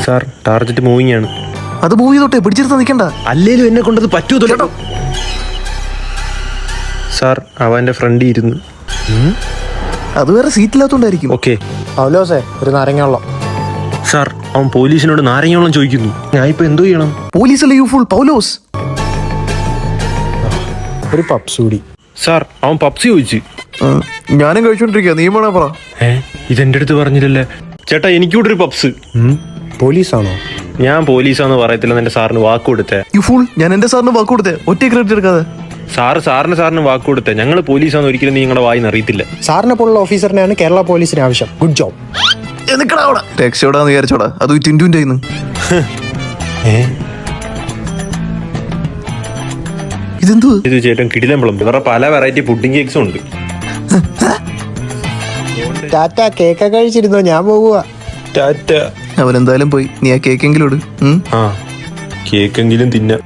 Sir target moving ആണ്. അത് move ചെയ്തോട്ടെ, പിടിച്ചെടുത്ത് നിൽക്കണ്ട. അല്ലേലും എന്നെ കൊണ്ടത് പറ്റൂതല്ലോ. സാർ അവൻ്റെ ഫ്രണ്ട് ഇരുന്ന്. അത് വേറെ സീറ്റില്ലാത്തോണ്ടായിരിക്കും. ഓക്കെ പൗലോസേ, ഒരു നാരങ്ങ വെള്ളം. സാർ അവൻ പോലീസിനോട് നാരങ്ങയോളം ചോദിക്കുന്നു. ഞാൻ ഇപ്പൊ എന്തോ ചെയ്യണം? പോലീസല്ലേ യു ഫുൾ പൗലോസ്. ഒരു പപ്സൂടി. സാർ അവൻ പപ്സി ചോദിച്ചു. ഞാനും കഴിച്ചോണ്ടിരിക്കുക, നീ വേണേ പറ. ഇതെന്റെ അടുത്ത് പറഞ്ഞില്ലല്ലേ. ചേട്ടാ എനിക്കൂടെ ഒരു പപ്സ്. പോലീസാണോ? ഞാൻ പോലീസാന്ന് പറയത്തില്ലെന്ന് എന്റെ സാറിന് വാക്ക് കൊടുത്തേ. യു ഫുൾ, ഞാൻ എന്റെ സാറിന് വാക്ക് കൊടുത്തേ, ഒറ്റ ക്രെഡിറ്റ് എടുക്കാതെ. സാറിന് വാക്ക് കൊടുത്തേ. ഞങ്ങൾ പോലീസാന്ന് ഒരിക്കലും നിങ്ങളുടെ വായിന്ന് അറിയത്തില്ല. സാറിനെ പോലുള്ള ഓഫീസറിനെയാണ് കേരള പോലീസിന് ആവശ്യം. Good job. രക്ഷയോടാന്ന് വിചാരിച്ചോടാ, അത് ടിൻറ്റുന്റെ ഇതെന്തു? ഇത് ചേട്ടൻ കിടിലമ്പളം. ഇവരുടെ പല വെറൈറ്റി പുഡിംഗ് കേക്ക്സും ഉണ്ട്. ടാറ്റ, കേക്ക് കഴിച്ചിരുന്നോ? ഞാൻ പോകുക. ടാറ്റ. അവനെന്തായാലും പോയി, നീ ആ കേക്കെങ്കിലും ഇട്. കേക്കെങ്കിലും തിന്നാം.